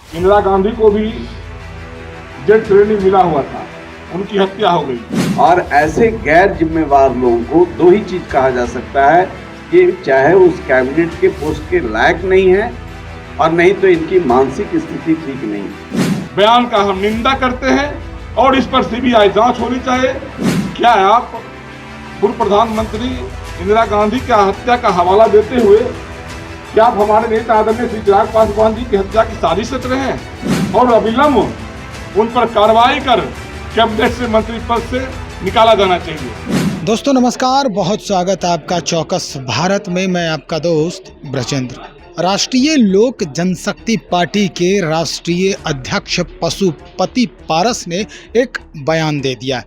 इंदिरा गांधी को भी जेड श्रेणी मिला हुआ था, उनकी हत्या हो गई। और ऐसे गैर जिम्मेवार लोगों को दो ही चीज कहा जा सकता है कि चाहे उस कैबिनेट के पोस्ट के लायक नहीं है और नहीं तो इनकी मानसिक स्थिति ठीक नहीं है। बयान का हम निंदा करते हैं और इस पर सीबीआई जांच होनी चाहिए। क्या आप पूर्व प्रधानमंत्री इंदिरा गांधी की हत्या का हवाला देते हुए क्या आप हमारे नेता आदरणीय श्री चिराग पासवान जी की हत्या की साजिश रच रहे हैं और अविलंब उन पर कार्रवाई कर कैबिनेट से मंत्री पद से निकाला जाना चाहिए। दोस्तों नमस्कार, बहुत स्वागत है आपका चौकस भारत में। मैं आपका दोस्त ब्रजेंद्र। राष्ट्रीय लोक जनशक्ति पार्टी के राष्ट्रीय अध्यक्ष पशुपति पारस ने एक बयान दे दिया है।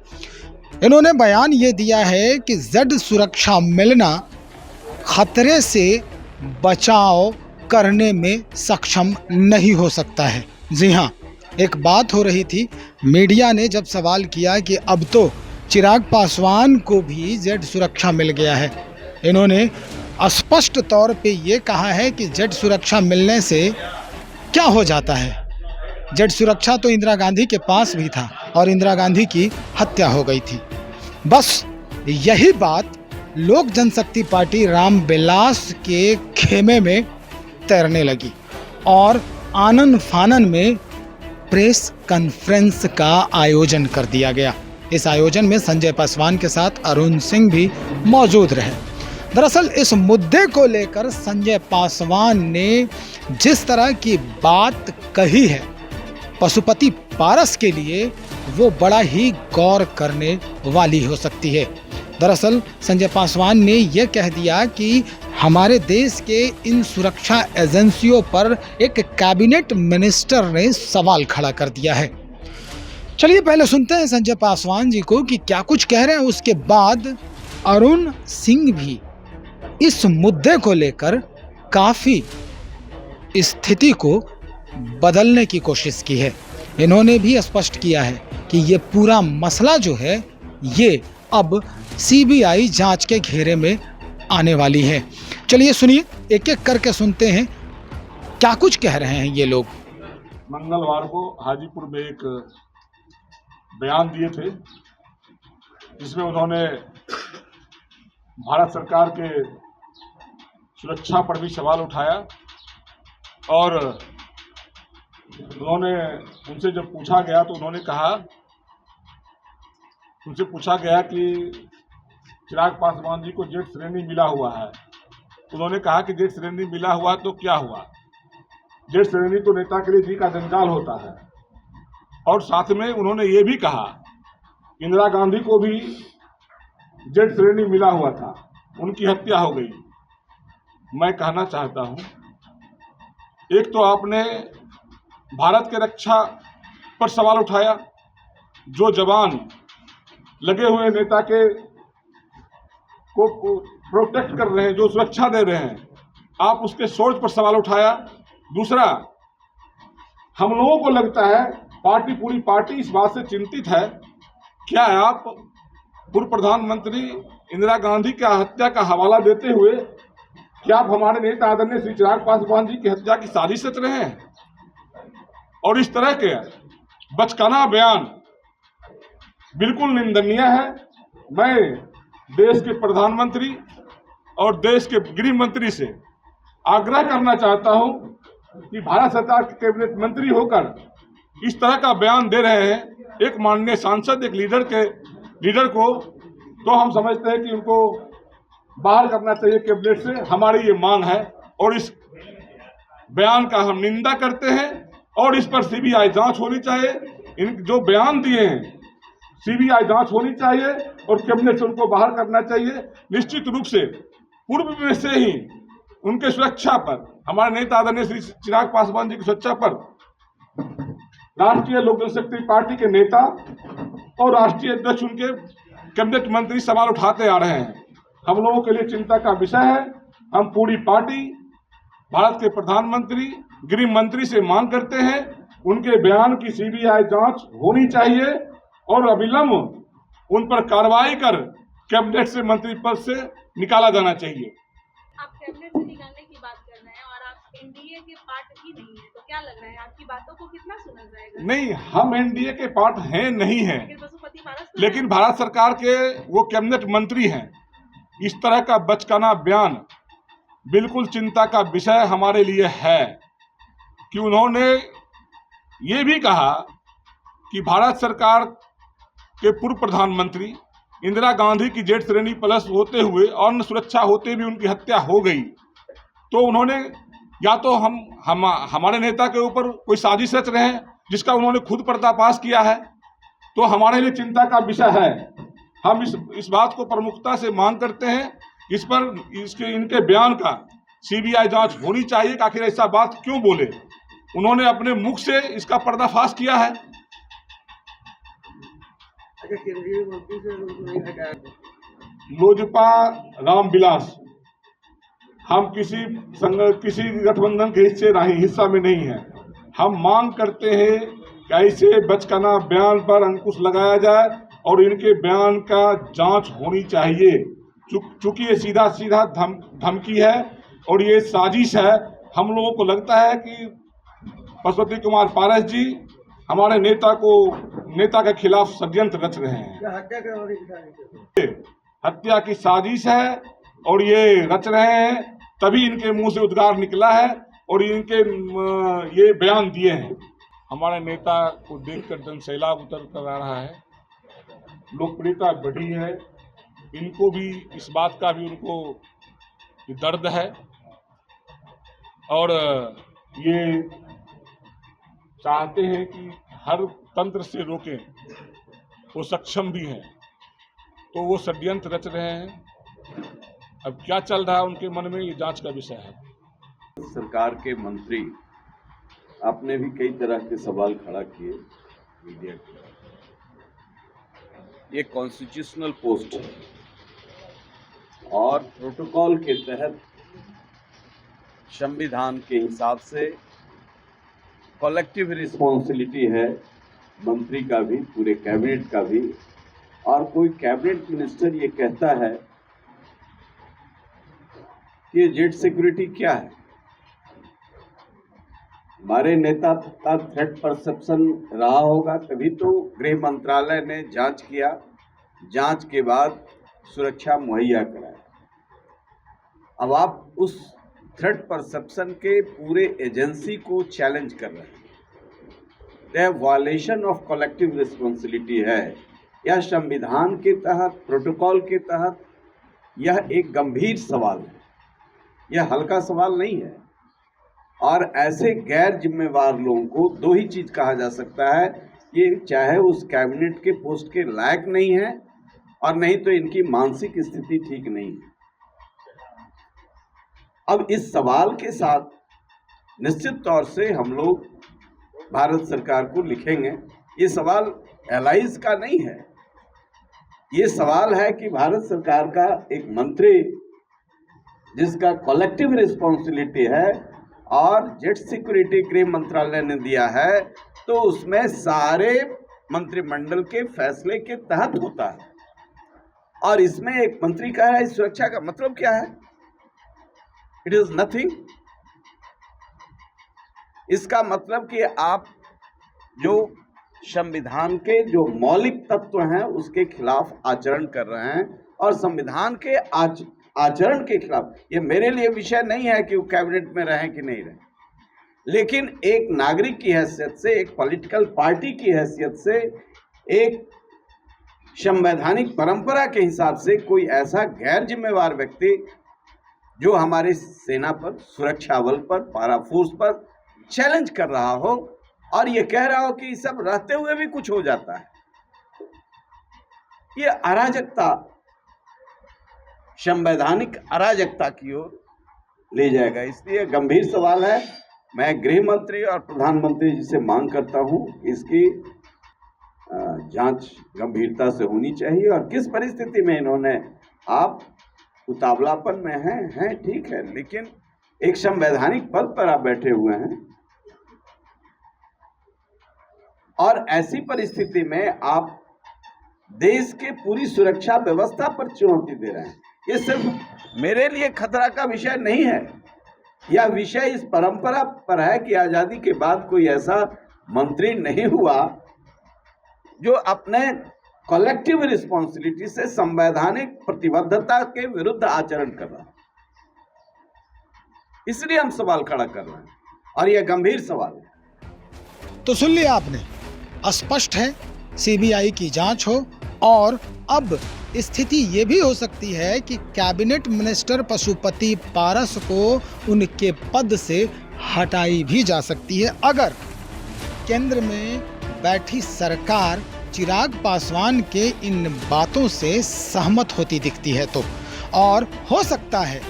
इन्होंने बयान ये दिया है कि जेड सुरक्षा मिलना खतरे से बचाव करने में सक्षम नहीं हो सकता है। जी हाँ, एक बात हो रही थी, मीडिया ने जब सवाल किया कि अब तो चिराग पासवान को भी जेड सुरक्षा मिल गया है। इन्होंने स्पष्ट तौर पे ये कहा है कि जेड सुरक्षा मिलने से क्या हो जाता है। जेड सुरक्षा तो इंदिरा गांधी के पास भी था और इंदिरा गांधी की हत्या हो गई थी। बस यही बात लोक जनशक्ति पार्टी रामविलास के खेमे में तैरने लगी और आनन फानन में प्रेस कॉन्फ्रेंस का आयोजन कर दिया गया। इस आयोजन में संजय पासवान के साथ अरुण सिंह भी मौजूद रहे। दरअसल इस मुद्दे को लेकर संजय पासवान ने जिस तरह की बात कही है, पशुपति पारस के लिए वो बड़ा ही गौर करने वाली हो सकती है। दरअसल संजय पासवान ने यह कह दिया कि हमारे देश के इन सुरक्षा एजेंसियों पर एक कैबिनेट मिनिस्टर ने सवाल खड़ा कर दिया है। चलिए पहले सुनते हैं संजय पासवान जी को कि क्या कुछ कह रहे हैं। उसके बाद अरुण सिंह भी इस मुद्दे को लेकर काफ़ी स्थिति को बदलने की कोशिश की है। इन्होंने भी स्पष्ट किया है कि ये पूरा मसला जो है ये अब सीबीआई जांच के घेरे में आने वाली है। चलिए सुनिए, एक एक करके सुनते हैं क्या कुछ कह रहे हैं ये लोग। मंगलवार को हाजीपुर में एक बयान दिए थे जिसमें उन्होंने भारत सरकार के सुरक्षा पर भी सवाल उठाया और उन्होंने उनसे जब पूछा गया तो उन्होंने कहा, उनसे पूछा गया कि चिराग पासवान जी को जेड श्रेणी मिला हुआ है। उन्होंने कहा कि जेड श्रेणी मिला हुआ तो क्या हुआ, जेड श्रेणी तो नेता के लिए जी का जंजाल होता है। और साथ में उन्होंने ये भी कहा इंदिरा गांधी को भी जेड श्रेणी मिला हुआ था, उनकी हत्या हो गई। मैं कहना चाहता हूं, एक तो आपने भारत के रक्षा पर सवाल उठाया, जो जवान लगे हुए नेता के को प्रोटेक्ट कर रहे हैं, जो सुरक्षा दे रहे हैं, आप उसके सोच पर सवाल उठाया। दूसरा, हम लोगों को लगता है पूरी पार्टी इस बात से चिंतित है, क्या आप पूर्व प्रधानमंत्री इंदिरा गांधी की हत्या का हवाला देते हुए क्या आप हमारे नेता आदरणीय श्री चिराग पासवान जी की हत्या की साजिश रच रहे हैं। और इस तरह के बचकाना बयान बिल्कुल निंदनीय है। मैं देश के प्रधानमंत्री और देश के गृह मंत्री से आग्रह करना चाहता हूं कि भारत सरकार के कैबिनेट मंत्री होकर इस तरह का बयान दे रहे हैं एक माननीय सांसद, एक लीडर को, तो हम समझते हैं कि उनको बाहर करना चाहिए कैबिनेट से। हमारी ये मांग है और इस बयान का हम निंदा करते हैं और इस पर सीबीआई जांच होनी चाहिए। इन जो बयान दिए हैं सीबीआई जांच होनी चाहिए और कैबिनेट से उनको बाहर करना चाहिए। निश्चित रूप से पूर्व में से ही उनके सुरक्षा पर, हमारे नेता आदरणीय श्री चिराग पासवान जी की सुरक्षा पर राष्ट्रीय लोक जनशक्ति पार्टी के नेता और राष्ट्रीय अध्यक्ष, उनके कैबिनेट मंत्री सवाल उठाते आ रहे हैं। हम लोगों के लिए चिंता का विषय है। हम पूरी पार्टी भारत के प्रधानमंत्री, गृह मंत्री से मांग करते हैं उनके बयान की सीबीआई जांच होनी चाहिए और अविलंब उन पर कार्रवाई कर कैबिनेट से मंत्री पद से निकाला जाना चाहिए। आप कैबिनेट से निकालने की बात कर रहे हैं और आप एनडीए के पार्ट ही नहीं है, तो क्या लग रहा है, आपकी बातों को कितना सुना जाएगा? नहीं, हम एनडीए के पार्ट हैं नहीं हैं, लेकिन पशुपति पारस तो लेकिन भारत सरकार के वो कैबिनेट मंत्री हैं। इस तरह का बचकाना बयान बिल्कुल चिंता का विषय हमारे लिए है कि उन्होंने ये भी कहा कि भारत सरकार के पूर्व प्रधानमंत्री इंदिरा गांधी की जेड श्रेणी प्लस होते हुए और अन्न सुरक्षा होते भी उनकी हत्या हो गई, तो उन्होंने या तो हमारे नेता के ऊपर कोई साजिश रच रहे हैं जिसका उन्होंने खुद पर्दाफाश किया है, तो हमारे लिए चिंता का विषय है। हम इस बात को प्रमुखता से मांग करते हैं, इस पर इनके बयान का सीबीआई जांच होनी चाहिए कि आखिर ऐसा बात क्यों बोले। उन्होंने अपने मुख से इसका पर्दाफाश किया है। केंद्रीय मंत्री से नहीं हटाया, लोजपा रामविलास, हम किसी गठबंधन के हिस्सा में नहीं है। हम मांग करते हैं कि ऐसे बचकाना बयान पर अंकुश लगाया जाए और इनके बयान का जांच होनी चाहिए। चूंकि ये सीधा धमकी है और ये साजिश है। हम लोगों को लगता है कि पशुपति कुमार पारस जी हमारे नेता के खिलाफ षड्यंत्र रच रहे हैं। हत्या की साजिश है और ये रच रहे हैं, तभी इनके मुंह से उद्गार निकला है और इनके ये बयान दिए हैं। हमारे नेता को देखकर जनसैलाब उतर कर आ रहा है, लोकप्रियता बढ़ी है। इनको भी इस बात का भी उनको दर्द है और ये चाहते हैं कि हर तंत्र से रोकें। वो सक्षम भी हैं, तो वो षड्यंत्र रच रहे हैं। अब क्या चल रहा है उनके मन में, ये जांच का विषय है। सरकार के मंत्री आपने भी कई तरह के सवाल खड़ा किए मीडिया के। ये कॉन्स्टिट्यूशनल पोस्ट है और प्रोटोकॉल के तहत संविधान के हिसाब से कलेक्टिव रिस्पॉन्सिबिलिटी है मंत्री का भी, पूरे कैबिनेट का भी। और कोई कैबिनेट मिनिस्टर ये कहता है कि जेड सिक्योरिटी क्या है, हमारे नेता का थ्रेट परसेप्शन रहा होगा, तभी तो गृह मंत्रालय ने जांच किया, जांच के बाद सुरक्षा मुहैया कराया। अब आप उस थ्रेट परसेप्शन के पूरे एजेंसी को चैलेंज कर रहे हैं। यह वायलेशन ऑफ कलेक्टिव रिस्पॉन्सिबिलिटी है। यह संविधान के तहत, प्रोटोकॉल के तहत यह एक गंभीर सवाल है, यह हल्का सवाल नहीं है। और ऐसे गैर जिम्मेवार लोगों को दो ही चीज कहा जा सकता है, ये चाहे उस कैबिनेट के पोस्ट के लायक नहीं है और नहीं तो इनकी मानसिक स्थिति ठीक नहीं है। अब इस सवाल के साथ निश्चित तौर से हम लोग भारत सरकार को लिखेंगे। ये सवाल एलाइज का नहीं है, ये सवाल है कि भारत सरकार का एक मंत्री जिसका कलेक्टिव रिस्पॉन्सिबिलिटी है और जेड सिक्योरिटी गृह मंत्रालय ने दिया है, तो उसमें सारे मंत्रिमंडल के फैसले के तहत होता है। और इसमें एक मंत्री कह रहा है सुरक्षा का मतलब क्या है? It is nothing. इसका मतलब कि आप जो संविधान के जो मौलिक तत्व हैं उसके खिलाफ आचरण कर रहे हैं और संविधान के आचरण के खिलाफ। ये मेरे लिए विषय नहीं है कि वो कैबिनेट में रहें कि नहीं रहें, लेकिन एक नागरिक की हैसियत से, एक पॉलिटिकल पार्टी की हैसियत से, एक संवैधानिक परंपरा के हिसाब से कोई ऐसा गैर जिम्मेवार व्यक्ति जो हमारे सेना पर, सुरक्षा बल पर, पारा फोर्स पर चैलेंज कर रहा हो और ये कह रहा हो कि सब रहते हुए भी कुछ हो जाता है, ये अराजकता, संवैधानिक अराजकता की ओर ले जाएगा। इसलिए गंभीर सवाल है। मैं गृह मंत्री और प्रधानमंत्री जी से मांग करता हूं, इसकी जांच गंभीरता से होनी चाहिए। और किस परिस्थिति में इन्होंने, आप उतावलापन में हैं ठीक है, लेकिन एक संवैधानिक पद पर आप बैठे हुए हैं और ऐसी परिस्थिति में आप देश के पूरी सुरक्षा व्यवस्था पर चुनौती दे रहे हैं। ये सिर्फ मेरे लिए खतरा का विषय नहीं है, यह विषय इस परंपरा पर है कि आजादी के बाद कोई ऐसा मंत्री नहीं हुआ जो अपने कलेक्टिव रिस्पॉन्सिबिलिटी से संवैधानिक प्रतिबद्धता के विरुद्ध आचरण कर रहा है। इसलिए हम सवाल खड़ा कर रहे हैं और यह गंभीर सवाल है। तो सुन लिया आपने, स्पष्ट है सीबीआई की जांच हो और अब स्थिति ये भी हो सकती है कि कैबिनेट मिनिस्टर पशुपति पारस को उनके पद से हटाई भी जा सकती है अगर केंद्र में बैठी सरकार चिराग पासवान के इन बातों से सहमत होती दिखती है तो। और हो सकता है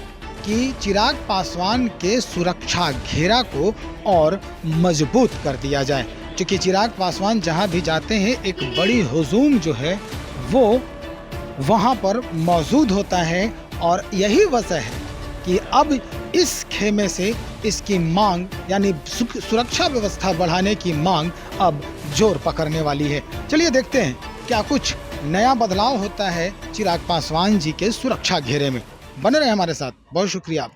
कि चिराग पासवान के सुरक्षा घेरा को और मजबूत कर दिया जाए, क्योंकि चिराग पासवान जहां भी जाते हैं एक बड़ी हुजूम जो है वो वहां पर मौजूद होता है और यही वजह है कि अब इस खेमे से इसकी मांग यानी सुरक्षा व्यवस्था बढ़ाने की मांग अब जोर पकड़ने वाली है। चलिए देखते हैं क्या कुछ नया बदलाव होता है चिराग पासवान जी के सुरक्षा घेरे में। बने रहे हमारे साथ, बहुत शुक्रिया।